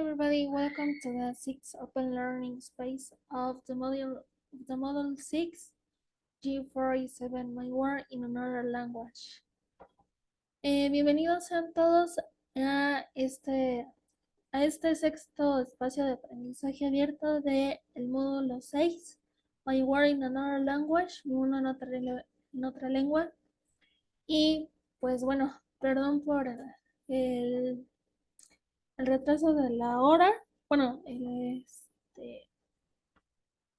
everybody, welcome to the sixth open learning space of the model 6 G47 My Word in Another Language. Bienvenidos sean todos a este sexto espacio de aprendizaje abierto del módulo 6 My Word in Another Language, mi mundo en otra lengua. Y pues bueno, perdón por el retraso de la hora. Bueno,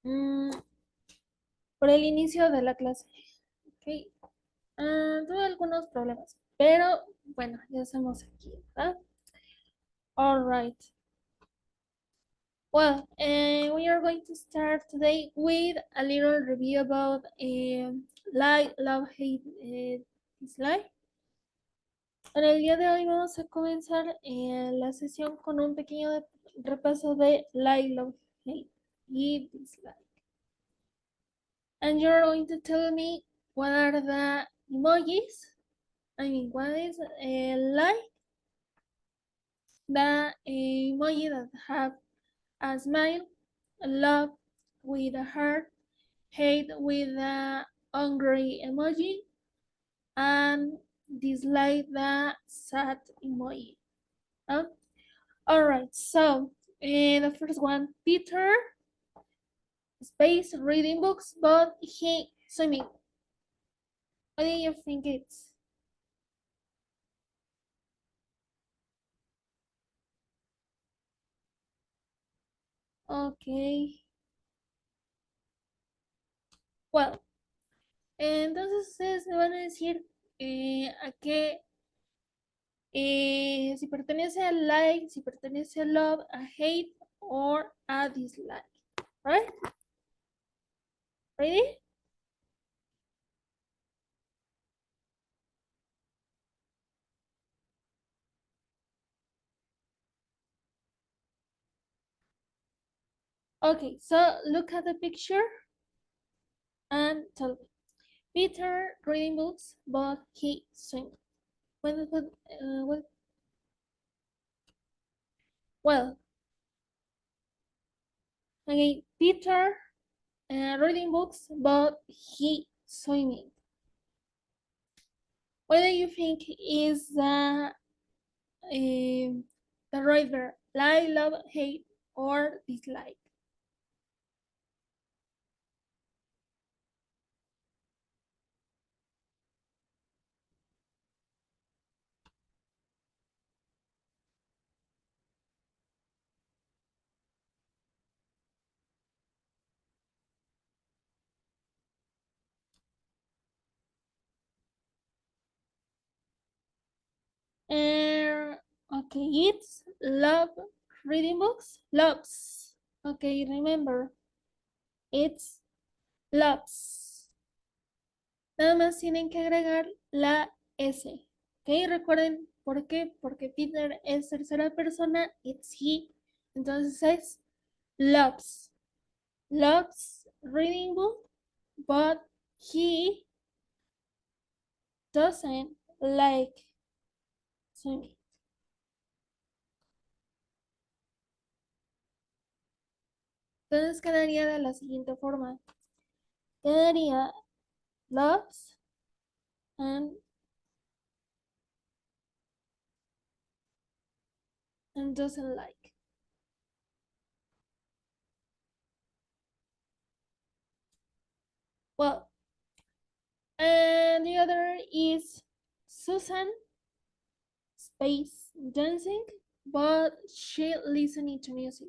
mm, por el inicio de la clase. Ok. Tuve algunos problemas, pero bueno, ya estamos aquí, ¿verdad? All right. Well, we are going to start today with a little review about like, love, hate, dislike. En el día de hoy vamos a comenzar la sesión con un pequeño repaso de like, love, hate y dislike. And you're going to tell me what are the emojis. I mean, what is like the emoji that have a smile, love with a heart, hate with a angry emoji, and dislike the sad emoji. All right, so the first one, Peter space reading books, but he swimming. What do you think it's? Okay. Well, entonces ustedes me van a decir a qué, si pertenece a like, si pertenece a love, a hate, or a dislike. Right? Ready? Okay, so look at the picture and tell me. Peter reading books, but he swims. Well, okay, Peter reading books, but he swimming. What do you think is the right verb? Like, love, hate, or dislike? Uh, okay, it's love reading books. Loves. Okay, remember, it's loves. Nada más tienen que agregar la S. Ok, recuerden por qué. Porque Peter es tercera persona, it's he. Entonces es loves. Loves reading book, but he doesn't like swimming. Entonces quedaría de la siguiente forma. Quedaría loves and doesn't like. Well, and the other is Susan space dancing, but she listening to music.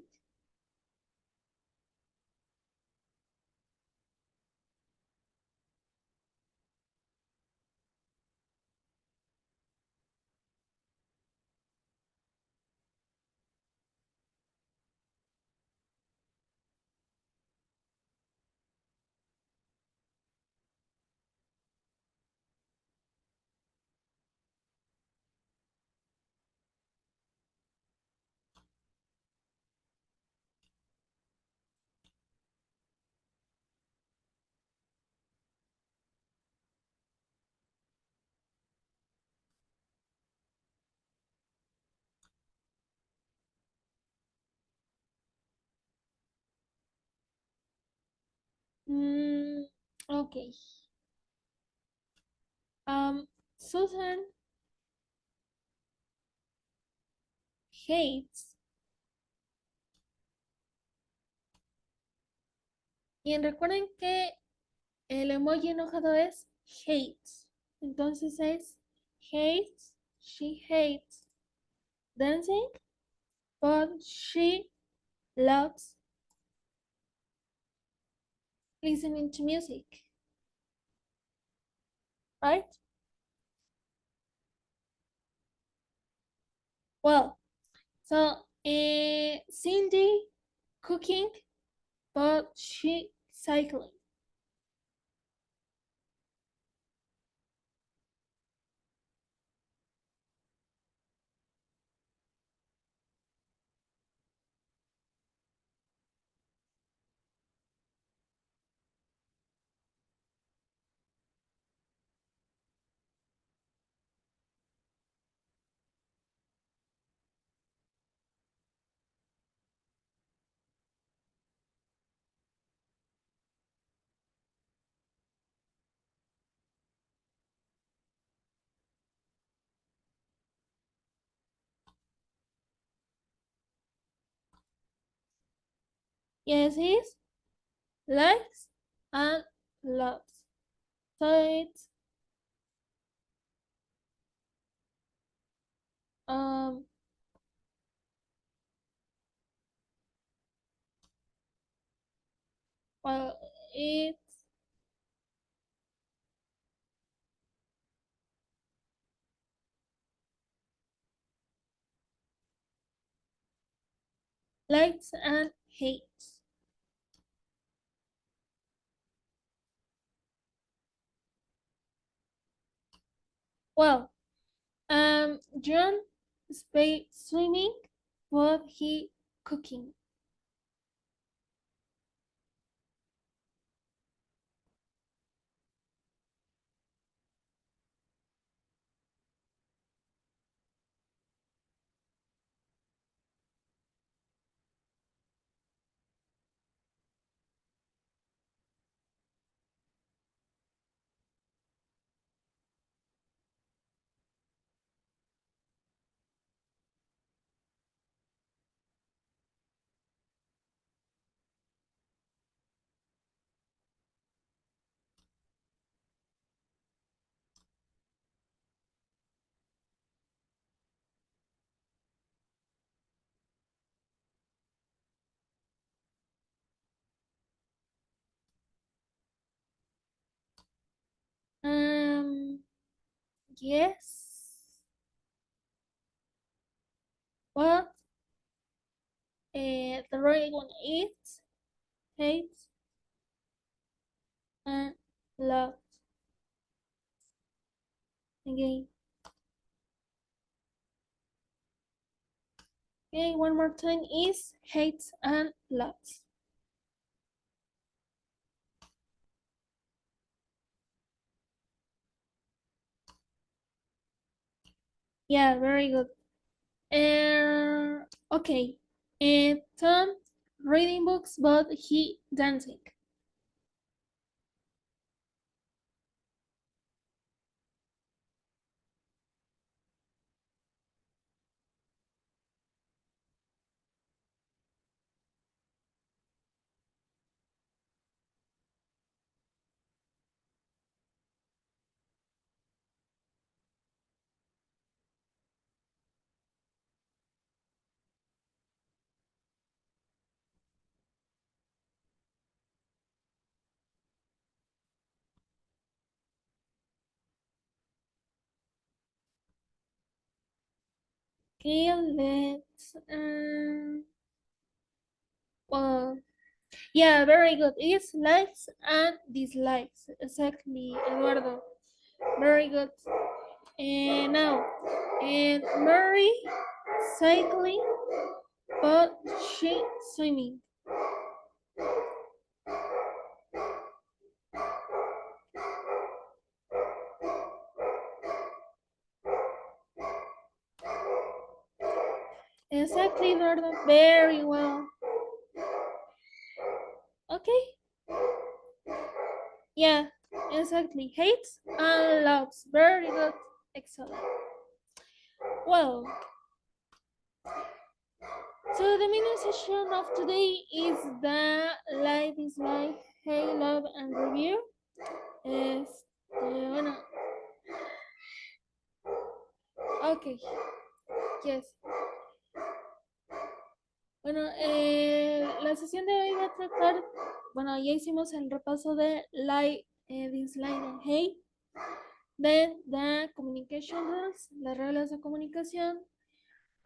Mm, okay. Susan hates. Y recuerden que el emoji enojado es hates. Entonces es hates, she hates dancing, but she loves listening to music, right? Well, so Cindy cooking, but she cycling. Yes, it's likes and loves. So it's um well it's likes and hates. Well, John spay swimming, but he cooking. Um, yes. But the right one is hates and loves. Again. Okay, one more time is hates and loves. Yeah, very good. Okay. And Tom reading books, but he dancing. Okay, let's well, yeah, very good. It's likes and dislikes. Exactly, Eduardo. Very good. And now, and Mary cycling, but she swimming. Exactly, Eduardo. Very well. Okay. Yeah, exactly. Hates and loves. Very good. Excellent. Well, so the main session of today is the life is life, hey, love, and review. Bueno, ok, yes. Bueno, la sesión de hoy va a tratar, bueno, ya hicimos el repaso de live, this live and hey, then the communication rules, las reglas de comunicación.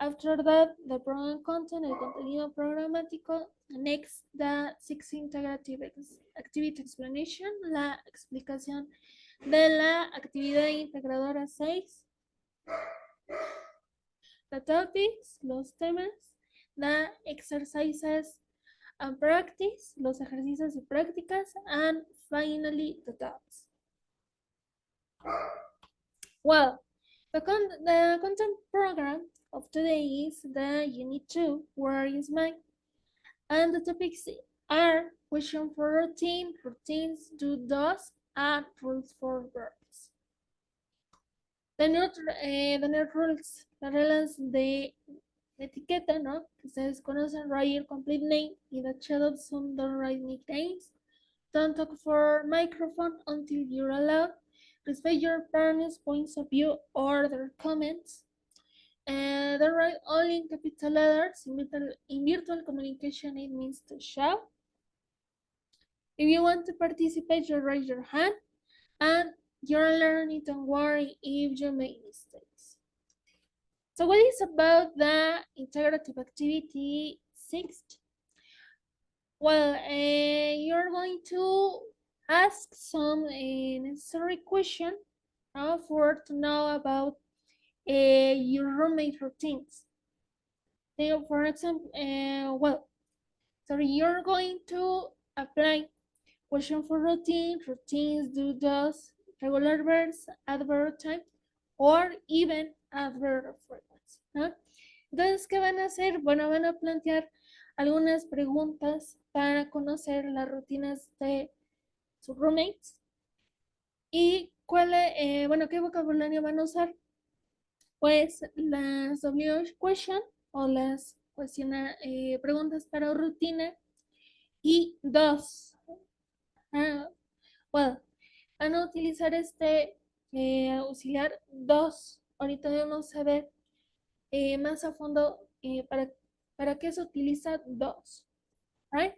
After that, the program content, el contenido programático. Next, the six integrative activity explanation, la explicación de la actividad integradora 6. The topics, los temas, the exercises and practice, los ejercicios y prácticas, and finally, the dots. Well, the content program of today is the Unit 2, Where is Mine? And the topics are question for routine, routines, do, does, and rules for verbs. The new rules, las reglas de etiqueta, ¿no? Que ustedes conocen, write your complete name in the chat of Zoom, don't write nicknames. Don't talk for microphone until you're allowed. Respect your parents' points of view or their comments. Don't write only in capital letters. In virtual communication, it means to shout. If you want to participate, you raise your hand, and you're learning. Don't worry if you make mistakes. So what is about the integrative activity 6? Well, you're going to ask some necessary question for to know about your roommate routines. For example, you're going to apply question for routine, routines, do, does, regular verbs, adverb time, or even adverb frequency. ¿No? Entonces, ¿qué van a hacer? Bueno, van a plantear algunas preguntas para conocer las rutinas de sus roommates y qué vocabulario van a usar. Pues las W question o las preguntas para rutina y dos. Van a utilizar este auxiliar dos. Ahorita vamos a ver más a fondo para qué se utiliza dos. Right?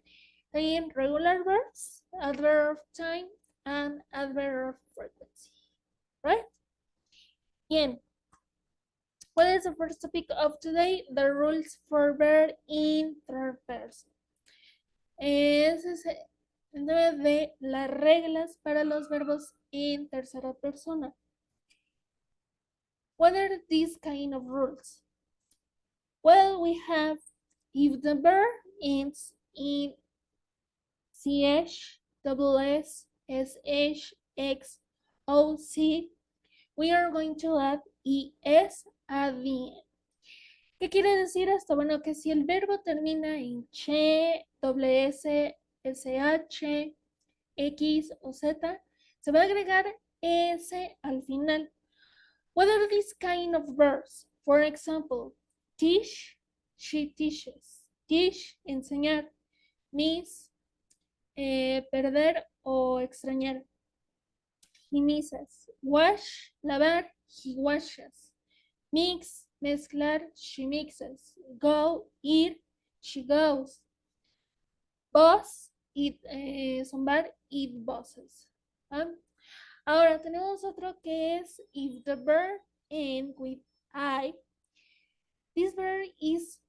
Again, regular verbs, adverb of time, and adverb of frequency. Right? Bien. What is the first topic of today? The rules for verb in third person. Ese es el de las reglas para los verbos en tercera persona. What are these kind of rules? Well, we have if the verb ends in ch, double s, sh, x, o, c, we are going to add es at the end. ¿Qué quiere decir esto? Bueno, que si el verbo termina en che, doble s, sh, x o z, se va a agregar s al final. What are these kind of verbs? For example, teach, she teaches. Teach, enseñar. Miss, perder o extrañar. He misses. Wash, lavar, he washes. Mix, mezclar, she mixes. Go, ir, she goes. Boss, zumbar, it bosses. Ahora tenemos otro que es if the verb ends with I. This verb is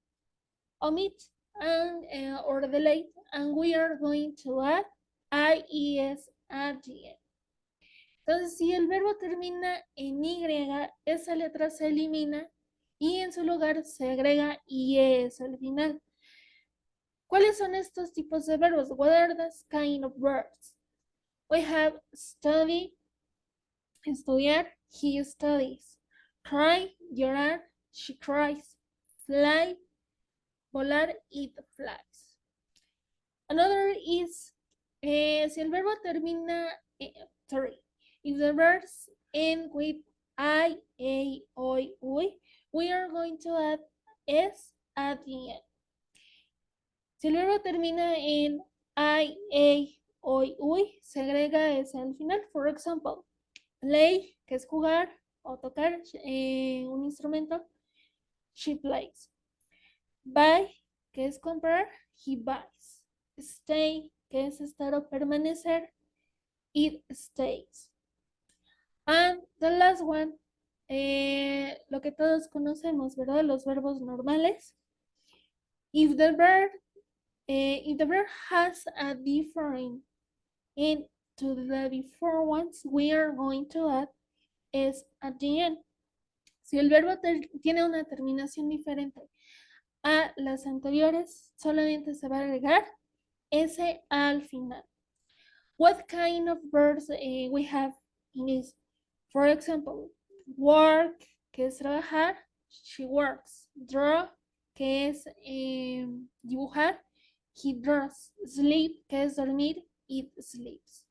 omit and or delete, and we are going to add IES at the end. Entonces, si el verbo termina en Y, esa letra se elimina y en su lugar se agrega IES al final. ¿Cuáles son estos tipos de verbos? What are these kind of verbs? We have study, estudiar, he studies. Cry, llorar, she cries. Fly, volar, it flies. Another is, si el verbo termina sorry, if the verbs end with I, A, OI, UI, we are going to add S at the end. Si el verbo termina en I, A, OI, UI, se agrega S al final. For example, play, que es jugar o tocar un instrumento, she plays. Buy, que es comprar, he buys. Stay, que es estar o permanecer, it stays. And the last one, lo que todos conocemos, ¿verdad? Los verbos normales. If the verb has a different end to the before ones, we are going to add s at the end. Si el verbo tiene una terminación diferente a las anteriores, solamente se va a agregar s al final. What kind of verbs we have in this? For example, work, que es trabajar, she works. Draw, que es dibujar, he draws. Sleep, que es dormir, it sleeps.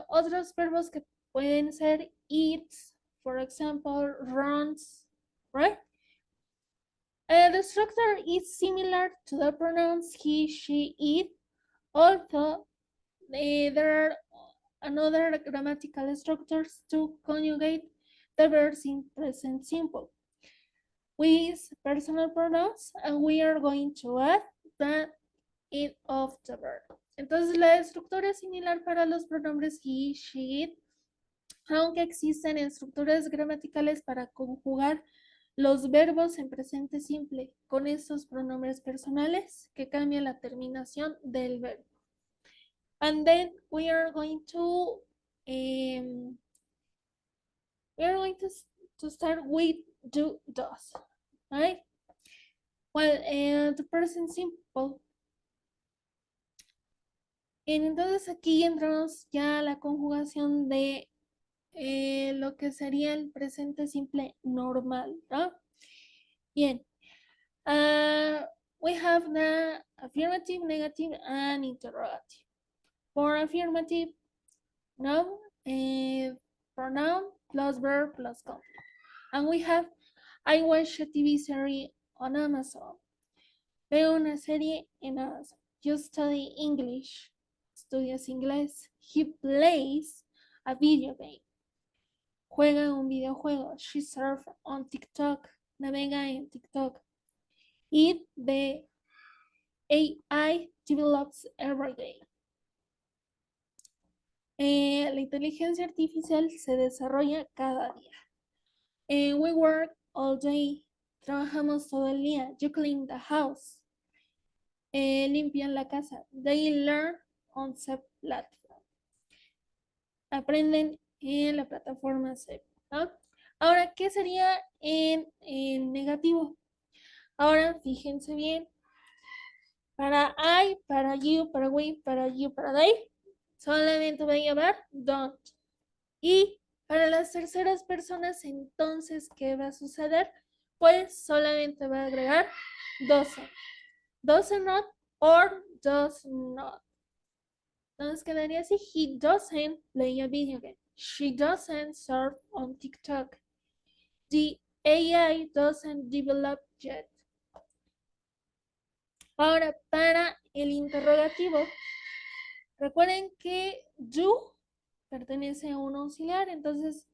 Otros verbos que pueden ser eats, for example, runs, right? The structure is similar to the pronouns he, she, it, although there are another grammatical structures to conjugate the verbs in present simple. We use personal pronouns and we are going to add the it of the verb. Entonces la estructura es similar para los pronombres he, she, it, aunque existen estructuras gramaticales para conjugar los verbos en presente simple con estos pronombres personales que cambian la terminación del verbo. And then we are going to start with do, does, right? Well, the present simple. Entonces aquí entramos ya a la conjugación de lo que sería el presente simple normal, ¿no? Bien. We have the affirmative, negative, and interrogative. For affirmative, noun, pronoun plus verb plus complement. And we have, I watch a TV series on Amazon. Veo una serie en Amazon. You study English. Estudias inglés. He plays a video game. Juega un videojuego. She surfs on TikTok. Navega en TikTok. It, the AI develops every day. La inteligencia artificial se desarrolla cada día. We work all day. Trabajamos todo el día. You clean the house. Limpian la casa. They learn on SEP platform. Aprenden en la plataforma SEP, ¿no? Ahora, ¿qué sería en negativo? Ahora, fíjense bien. Para I, para you, para we, para you, para they, solamente va a llevar don't. Y para las terceras personas, entonces, ¿qué va a suceder? Pues solamente va a agregar doesn't. Doesn't not or does not. Entonces quedaría así: he doesn't play a video game. She doesn't surf on TikTok. The AI doesn't develop yet. Ahora, para el interrogativo, recuerden que do pertenece a un auxiliar. Entonces,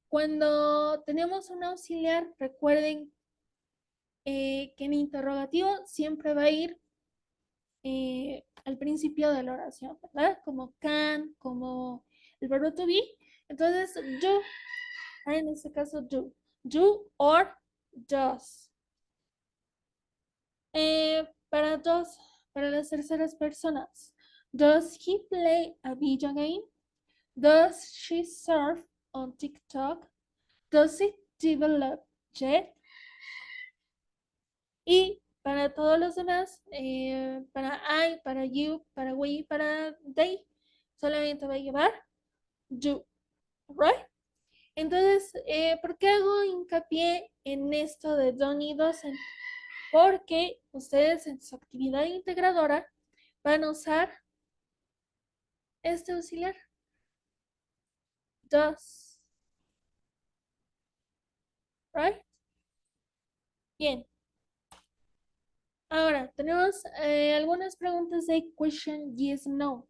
cuando tenemos un auxiliar, recuerden que en interrogativo siempre va a ir al principio de la oración, ¿verdad? Como can, como el verbo to be. Entonces, do, en este caso, do or does. Para dos, para las terceras personas, does he play a video game? Does she surf on TikTok? Does it develop yet? Y para todos los demás, para I, para you, para we, para they, solamente va a llevar do, right? Entonces, ¿por qué hago hincapié en esto de don't y doesn't? Porque ustedes en su actividad integradora van a usar este auxiliar. Does. Right? Bien. Ahora, tenemos algunas preguntas de question yes, no.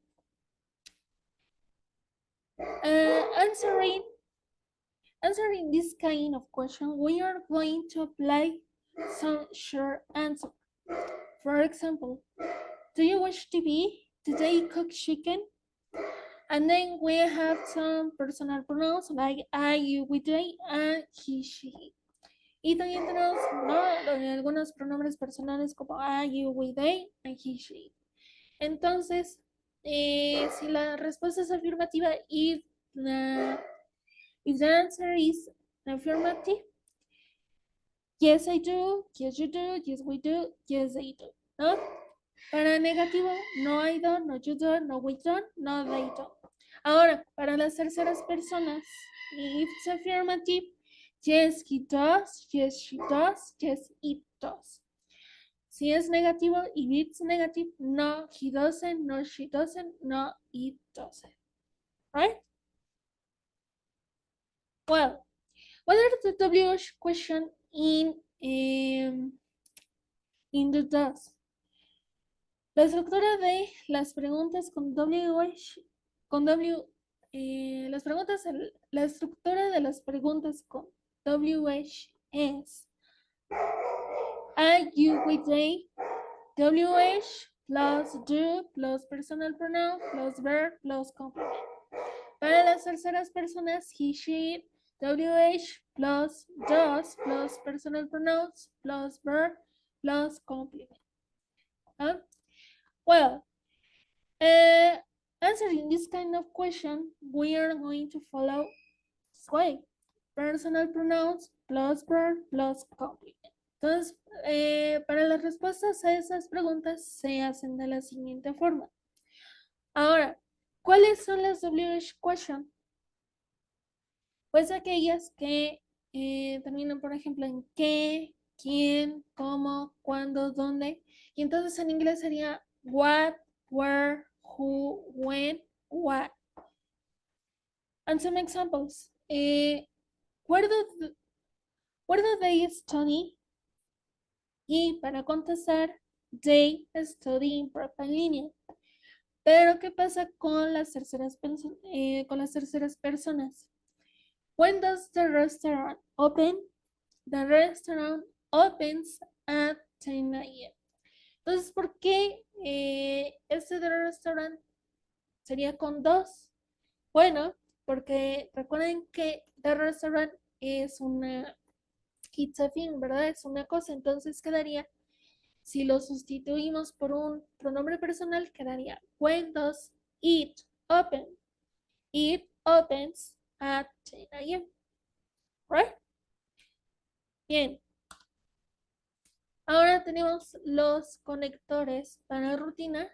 Answering this kind of question, we are going to apply some short answer. For example, do you watch TV? Did they cook chicken? And then we have some personal pronouns like I, you, we, they, and he, she. Y también tenemos algunos pronombres personales como I, you, we, they, and he, she. Entonces, si la respuesta es afirmativa, if the answer is affirmative, yes I do, yes you do, yes we do, yes they do, ¿no? Para negativo, no I don't, no you don't, no we don't, no they don't. Ahora, para las terceras personas, if it's affirmative, yes he does, yes she does, yes it does. Si es negativo, if it's negative, no he doesn't, no she doesn't, no it doesn't. Right? Well, what are the WH question in the does? La estructura de las preguntas con WH, con W, las preguntas, la estructura de las preguntas con WH es I, you, we, they, WH plus do plus personal pronoun plus verb plus complement. Para las terceras personas, he, she, WH plus does plus personal pronouns plus verb plus complement. Well, answering this kind of question, we are going to follow this way. Personal pronouns plus verb plus complement. Entonces, para las respuestas a esas preguntas se hacen de la siguiente forma. Ahora, ¿cuáles son las WH question? Pues aquellas que terminan, por ejemplo, en qué, quién, cómo, cuándo, dónde. Y entonces en inglés sería what, where, who, when, what. And some examples. Where do they study? Y para contestar, they study in prepa en línea. Pero, ¿qué pasa con las terceras personas? When does the restaurant open? The restaurant opens at 10 a.m. Entonces, ¿por qué este de restaurant sería con dos? Bueno, porque recuerden que the restaurant es una it's a thing, ¿verdad? Es una cosa, entonces quedaría, si lo sustituimos por un pronombre personal, quedaría when does it open? It opens at 10 a.m. Right? Bien. Ahora tenemos los conectores para rutina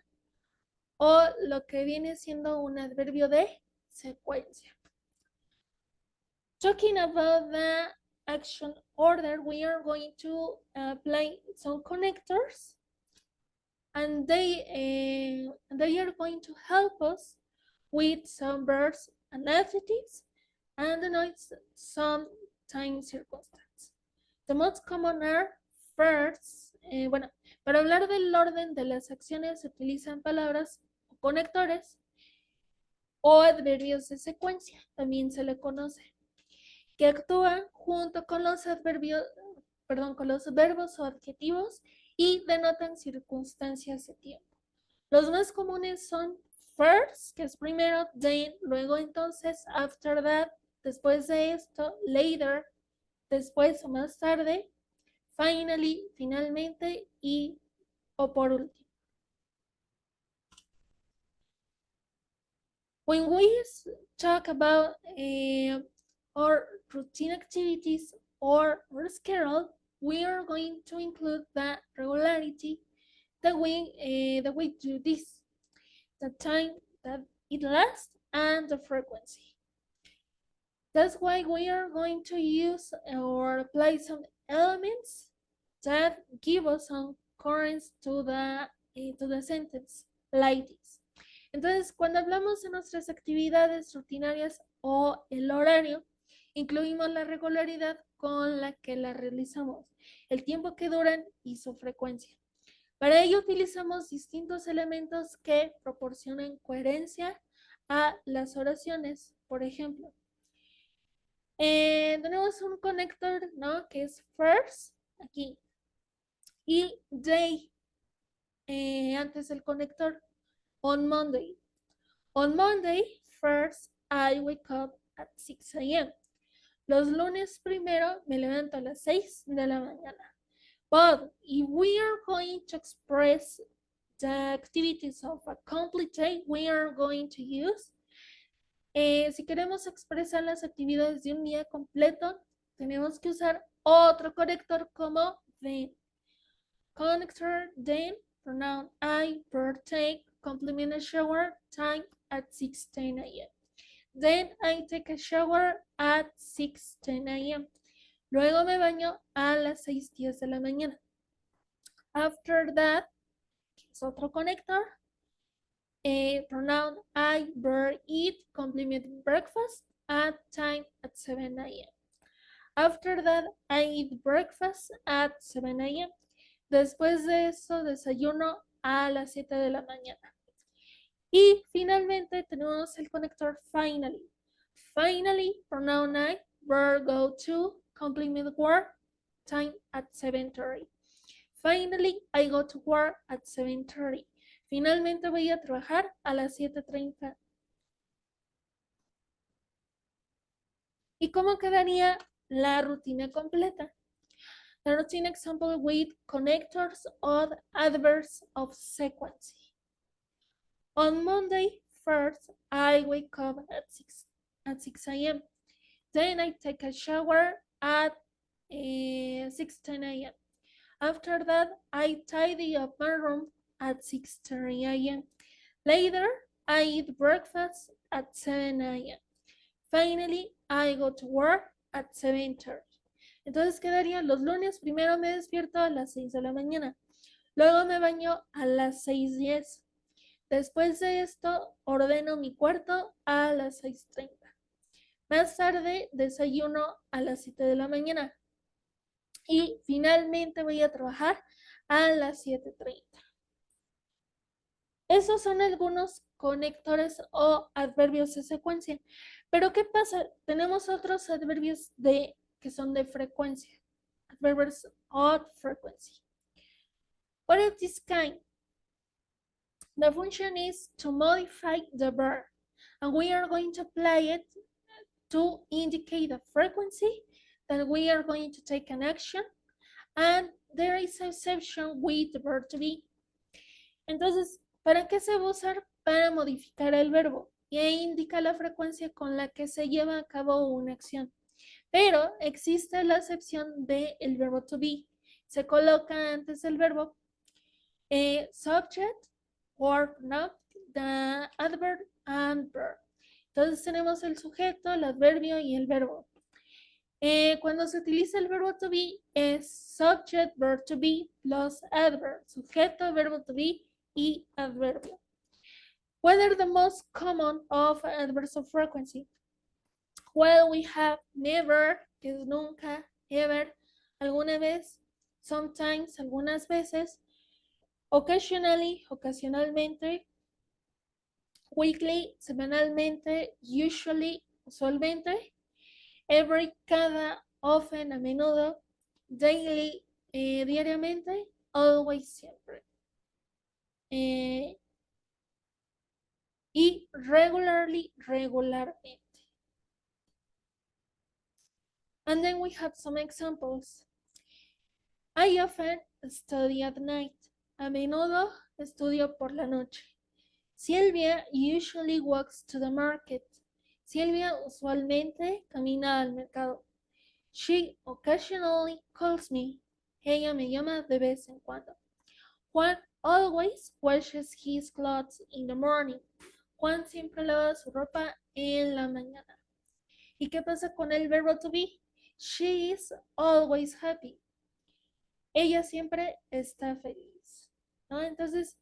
o lo que viene siendo un adverbio de secuencia. Talking about the action order, we are going to apply some connectors, and they are going to help us with some verbs and adjectives and denote some time circumstance. The most common are first, bueno, para hablar del orden de las acciones se utilizan palabras o conectores o adverbios de secuencia, también se le conoce, que actúan junto con los adverbios, con los verbos o adjetivos y denotan circunstancias de tiempo. Los más comunes son first, que es primero, then, luego entonces, after that, después de esto, later, después o más tarde, finally, finalmente y o por último. When we talk about our routine activities or schedule, we are going to include the regularity that we do this, the time that it lasts, and the frequency. That's why we are going to use or apply some elements that give us some currents to the sentence, like this. Entonces, cuando hablamos de nuestras actividades rutinarias o el horario, incluimos la regularidad con la que la realizamos, el tiempo que duran y su frecuencia. Para ello utilizamos distintos elementos que proporcionan coherencia a las oraciones. Por ejemplo, tenemos un conector, ¿no? Que es first, aquí, y day, antes del conector, on Monday. On Monday, first, I wake up at 6 a.m. Los lunes primero me levanto a las 6 de la mañana. But if we are going to express the activities of a complete day, we are going to use, si queremos expresar las actividades de un día completo, tenemos que usar otro conector como then. Connector then, pronoun I, verb take, complement a shower, time at 6:10 a.m. Then I take a shower at 6:10 a.m. Luego me baño a las 6:10 de la mañana. After that, que es otro conector, pronoun I, verb eat, complement breakfast at time at 7 a.m. After that, I eat breakfast at 7 a.m. Después de eso, desayuno a las 7 de la mañana. Y finalmente tenemos el conector finally. Finally, pronoun I, verb go to, complement work, time at 7:30. Finally, I go to work at 7:30. Finalmente voy a trabajar a las 7:30. ¿Y cómo quedaría la rutina completa? The routine example with connectors or adverbs of sequence. On Monday, first, I wake up at 6 a.m. Then I take a shower at 6:10 a.m. After that, I tidy up my room at 6:30 a.m. Later, I eat breakfast at 7 a.m. Finally, I go to work at 7:30. Entonces quedarían los lunes, primero me despierto a las 6 de la mañana. Luego me baño a las 6:10. Después de esto, ordeno mi cuarto a las 6:30. Más tarde, desayuno a las 7 de la mañana. Y finalmente voy a trabajar a las 7:30. Esos son algunos conectores o adverbios de secuencia. Pero ¿qué pasa? Tenemos otros adverbios que son de frecuencia. Adverbs of frequency. What is this kind? The function is to modify the verb, and we are going to apply it to indicate the frequency that we are going to take an action, and there is an exception with the verb to be. Entonces, ¿para qué se va a usar? Para modificar el verbo, y ahí indica la frecuencia con la que se lleva a cabo una acción. Pero existe la excepción del verbo to be. Se coloca antes del verbo subject, verb, not, the adverb and verb. Entonces tenemos el sujeto, el adverbio y el verbo. Cuando se utiliza el verbo to be es subject, verb to be plus adverb, sujeto, verbo to be y adverbio. What are the most common of adverbs of frequency? Well, we have never, que es nunca, ever, alguna vez, sometimes, algunas veces, occasionally, ocasionalmente, weekly, semanalmente, usually, usualmente, every, cada, often, a menudo, daily, diariamente, always, siempre. Y regularly, regularmente. And then we have some examples. I often study at night. A menudo estudio por la noche. Sylvia usually walks to the market. Silvia usualmente camina al mercado. She occasionally calls me. Ella me llama de vez en cuando. Juan always washes his clothes in the morning. Juan siempre lava su ropa en la mañana. ¿Y qué pasa con el verbo to be? She is always happy. Ella siempre está feliz, ¿no? Entonces,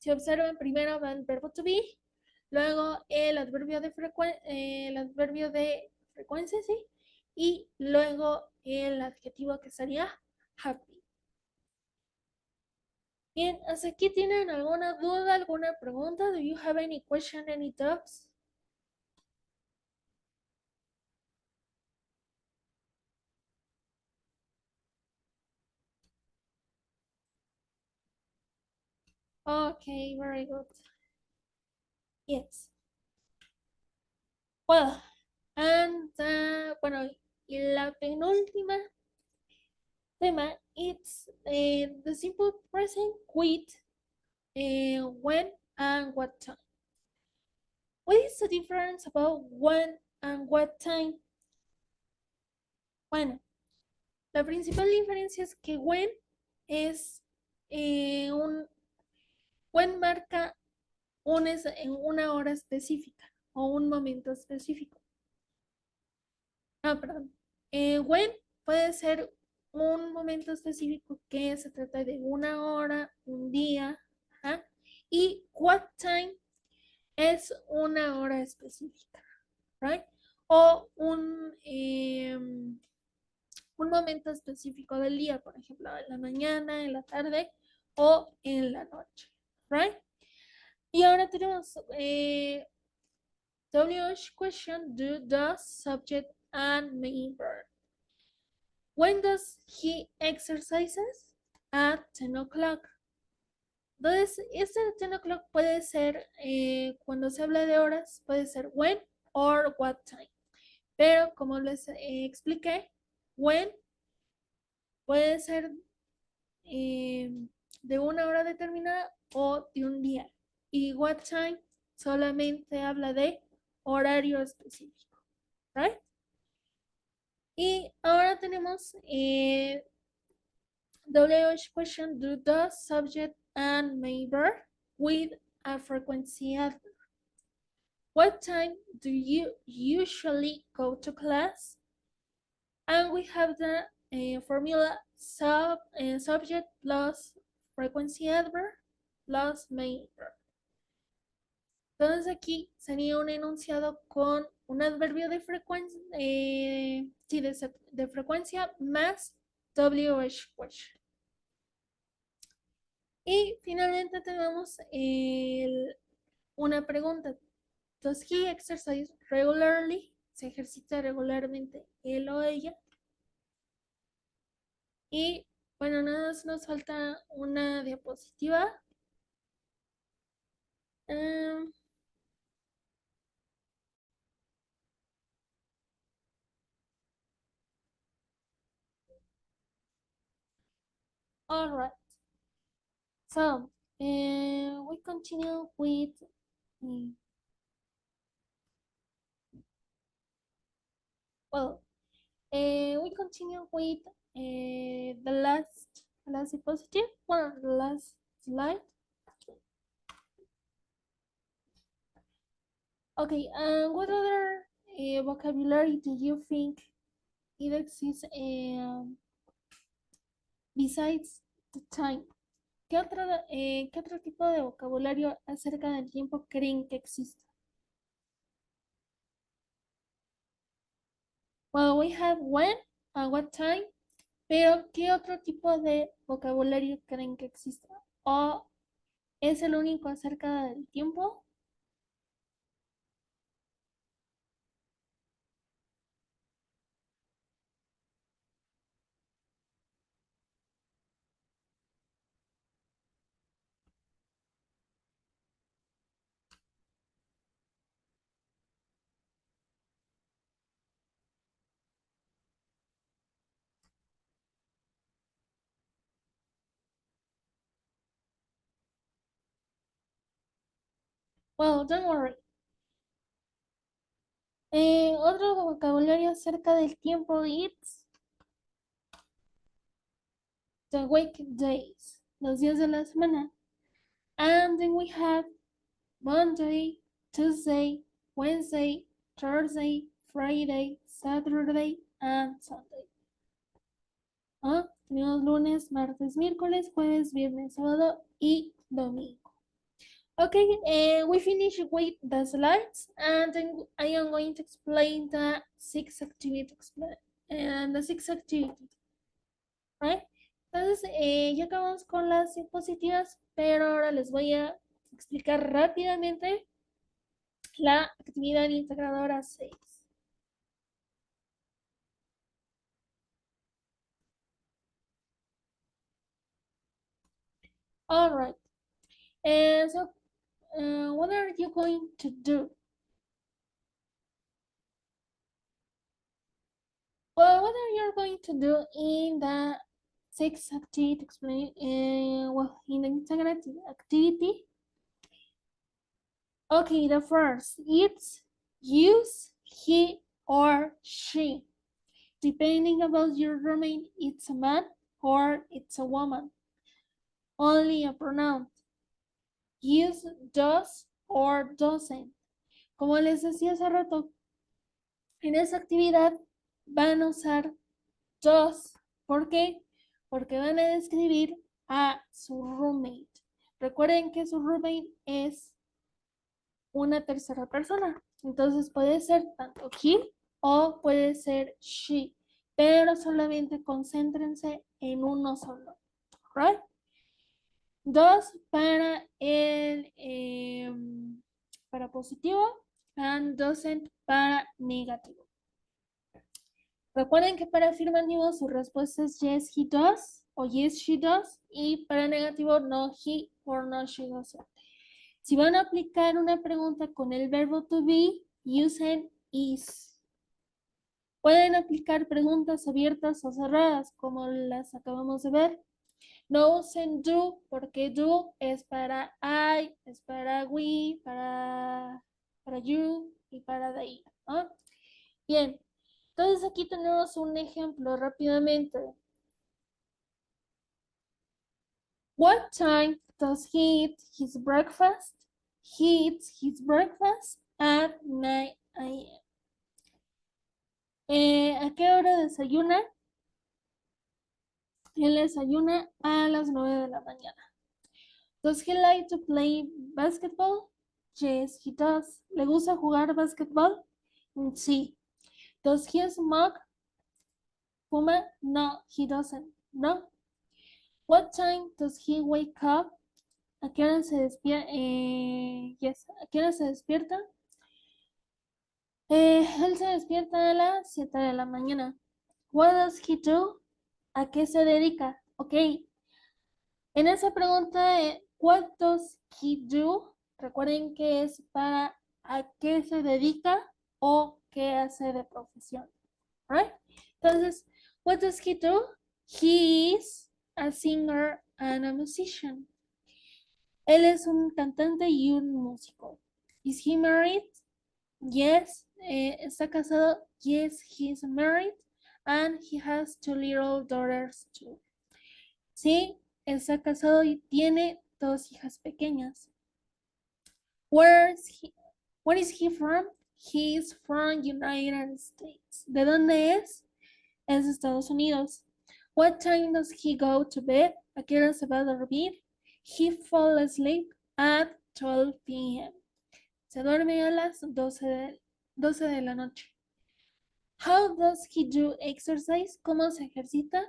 Si observan, primero va el verbo to be, luego el adverbio de frecuencia, ¿sí? Y luego el adjetivo que sería happy. Bien, ¿hasta aquí tienen alguna duda, alguna pregunta? Do you have any question, any doubts? Okay, very good. Yes. Well, and bueno, y la penúltima tema, it's the simple present with when and what time. What is the difference about when and what time? Bueno, la principal diferencia es que when es when marca en una hora específica o un momento específico. Perdón. When puede ser un momento específico que se trata de una hora, un día, ¿ah? Y what time es una hora específica, right? O un momento específico del día, por ejemplo, en la mañana, en la tarde o en la noche, right? Y ahora tenemos WH question, do, does, subject, and main verb. When does he exercises? At 10 o'clock. Entonces, este 10 o'clock puede ser, cuando se habla de horas, puede ser when or what time. Pero como les expliqué, when puede ser de una hora determinada o de un día. Y what time solamente habla de horario específico, right? Y ahora tenemos WH question, do, does, subject, and main verb with a frequency adverb. What time do you usually go to class? And we have the formula subject plus frequency adverb plus main verb. Entonces aquí sería un enunciado con un adverbio de frecuencia, sí, de frecuencia más WH question. Y finalmente tenemos una pregunta. Does he exercise regularly? ¿Se ejercita regularmente él o ella? Y bueno, nada más nos falta una diapositiva. All right. So we continue with well, we continue with the last diapositive, well, the last slide. Okay, and what other vocabulary do you think it exists besides the time? ¿Qué otro tipo de vocabulario acerca del tiempo creen que existe? Well, we have when and what time, pero ¿qué otro tipo de vocabulario creen que existe? ¿O es el único acerca del tiempo? Well, don't worry. Otro vocabulario acerca del tiempo es the weekdays, los días de la semana. And then we have Monday, Tuesday, Wednesday, Thursday, Friday, Saturday, and Sunday. Tenemos lunes, martes, miércoles, jueves, viernes, sábado y domingo. Okay, we finish with the slides, and then I am going to explain the six activities, right? Entonces, ya acabamos con las diapositivas, pero ahora les voy a explicar rápidamente la actividad integradora 6. All right. What are you going to do? Well, what are you going to do in the sixth activity? Well, in the integrated activity. Okay, the first, it's use he or she. Depending about your roommate, it's a man or it's a woman. Only a pronoun. Use does or doesn't. Como les decía hace rato, en esa actividad van a usar does. ¿Por qué? Porque van a describir a su roommate. Recuerden que su roommate es una tercera persona. Entonces puede ser tanto he o puede ser she. Pero solamente concéntrense en uno solo. Right? Dos para el para positivo and doesn't para negativo. Recuerden que para afirmativo su respuesta es yes he does o yes she does y para negativo no he or no she doesn't. Si van a aplicar una pregunta con el verbo to be, usen is. Pueden aplicar preguntas abiertas o cerradas como las acabamos de ver. No usen do porque do es para I, es para we, para you y para they, ¿no? Bien, entonces aquí tenemos un ejemplo rápidamente. What time does he eat his breakfast? He eats his breakfast at 9 a.m. ¿A qué hora desayuna? Él desayuna a las 9 de la mañana. Does he like to play basketball? Yes, he does. ¿Le gusta jugar basketball? Sí. Does he smoke? ¿Fuma? No, he doesn't. No. What time does he wake up? ¿A qué hora se despierta? Yes. ¿A qué hora se despierta? Él se despierta a las 7 de la mañana. What does he do? ¿A qué se dedica? Ok. En esa pregunta, what does he do? Recuerden que es para a qué se dedica o qué hace de profesión. Right? Entonces, what does he do? He is a singer and a musician. Él es un cantante y un músico. Is he married? Yes. ¿Está casado? Yes, he is married. And he has two little daughters too. Sí, está casado y tiene dos hijas pequeñas. Where is he from? He is from United States. ¿De dónde es? Es de Estados Unidos. What time does he go to bed? ¿A qué hora se va a dormir? He falls asleep at 12 p.m. Se duerme a las 12 de la noche. How does he do exercise? ¿Cómo se ejercita?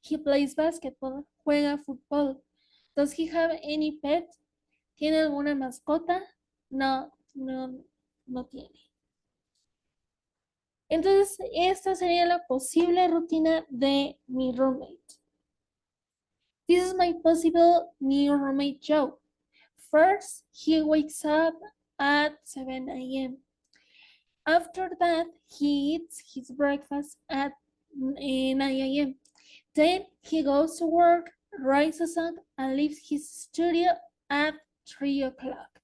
He plays basketball. Juega fútbol. Does he have any pet? ¿Tiene alguna mascota? No, no tiene. Entonces, esta sería la posible rutina de mi roommate. This is my possible new roommate Joe. First, he wakes up at 7 a.m. After that, he eats his breakfast at 9 a.m. Then he goes to work, rises up, and leaves his studio at 3 o'clock.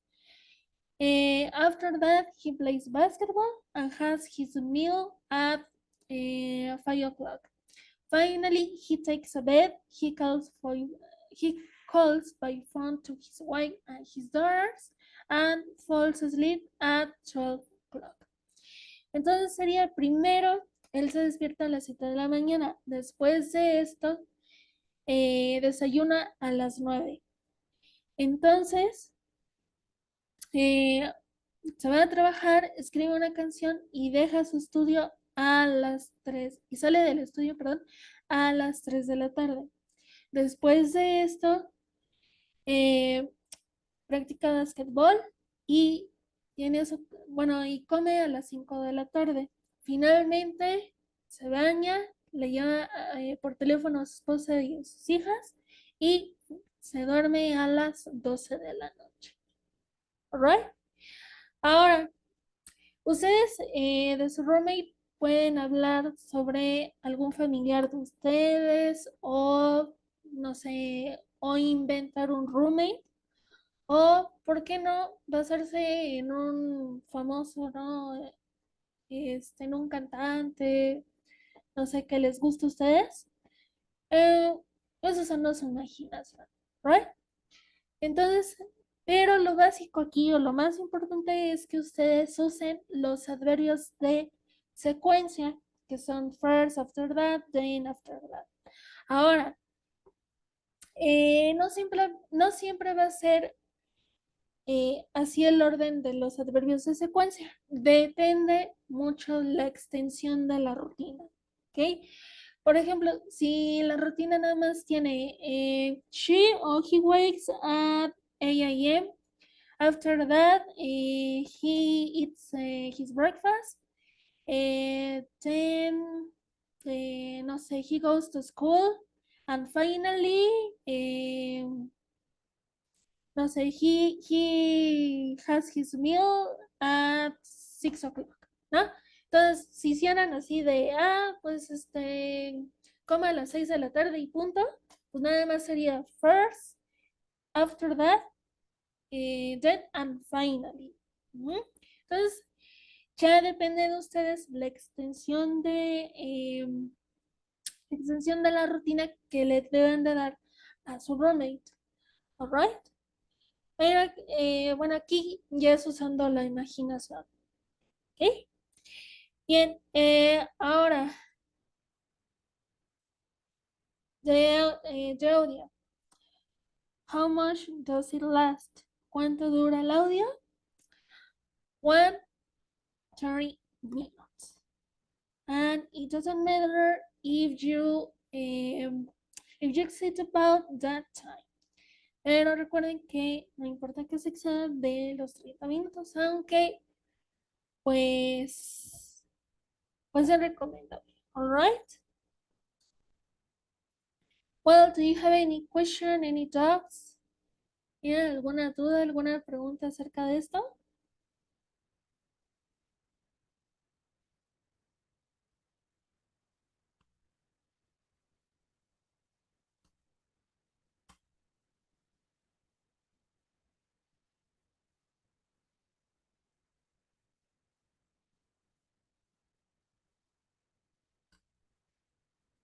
After that, he plays basketball and has his meal at 5 o'clock. Finally, he takes a bed. He calls by phone to his wife and his daughters and falls asleep at 12 o'clock. Entonces sería primero, él se despierta a las 7 de la mañana. Después de esto, desayuna a las 9. Entonces, se va a trabajar, escribe una canción y deja su estudio a las 3 y sale del estudio, perdón, a las 3 de la tarde. Después de esto, eh, practica basquetbol y tiene su, bueno, y come a las 5 de la tarde. Finalmente se baña, le llama por teléfono a su esposa y a sus hijas y se duerme a las 12 de la noche. Alright? Ahora, ustedes de su roommate pueden hablar sobre algún familiar de ustedes o, no sé, o inventar un roommate o, ¿por qué no, basarse en un famoso, ¿no? En un cantante, no sé, qué les gusta a ustedes. Eh, pues usando su imaginación, ¿right? Entonces, pero lo básico aquí o lo más importante es que ustedes usen los adverbios de secuencia, que son first, after that, then, after that. Ahora, no siempre va a ser así el orden de los adverbios de secuencia. Depende mucho la extensión de la rutina. ¿Ok? Por ejemplo, si la rutina nada más tiene she or he wakes at 8 a.m. After that, he eats his breakfast. Then, no sé, he goes to school. And finally, no sé, he has his meal at 6 o'clock, ¿no? Entonces, si hicieran así de, pues come a las 6 de la tarde y punto, pues nada más sería first, after that, then, and finally. Entonces, ya depende de ustedes la extensión de la rutina que le deben de dar a su roommate, alright? Pero bueno, aquí ya es usando la imaginación. ¿Ok? Bien, ahora, de audio. How much does it last? ¿Cuánto dura el audio? 1:30 minutes. And it doesn't matter if you exceed about that time. Pero recuerden que no importa que se exceda de los 30 minutos, aunque pues es recomendable. Alright? Well, do you have any question, any doubts? ¿Tienen alguna duda, alguna pregunta acerca de esto?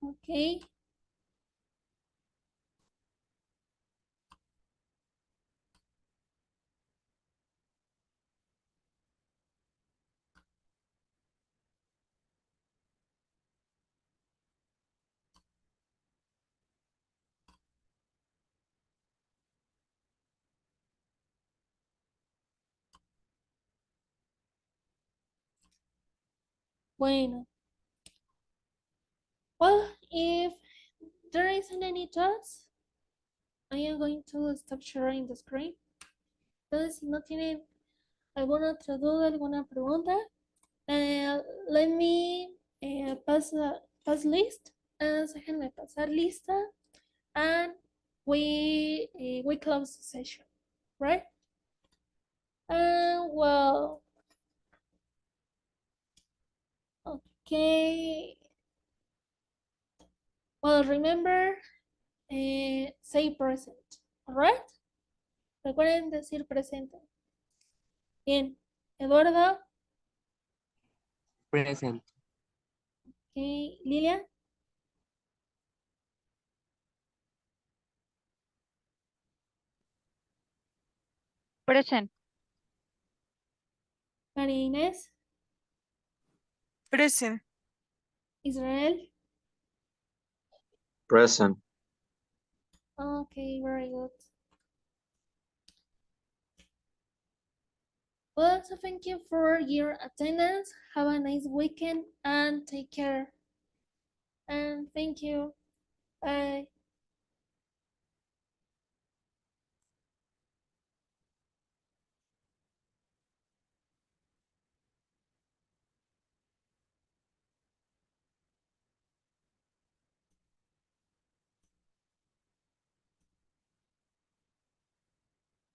Ok, bueno. Well, if there isn't any doubts, I am going to stop sharing the screen. Entonces, si no tienen alguna otra duda, alguna pregunta, let me pass list. Déjenme pasar lista. And we close the session, right? Well, okay. Well, remember, say present, all right? Recuerden decir presente. Bien, Eduardo, Present. okay. Lilia, Present. María Inés, Present. Israel. Present. Okay, very good. Well, so thank you for your attendance. Have a nice weekend and take care. And thank you. Bye.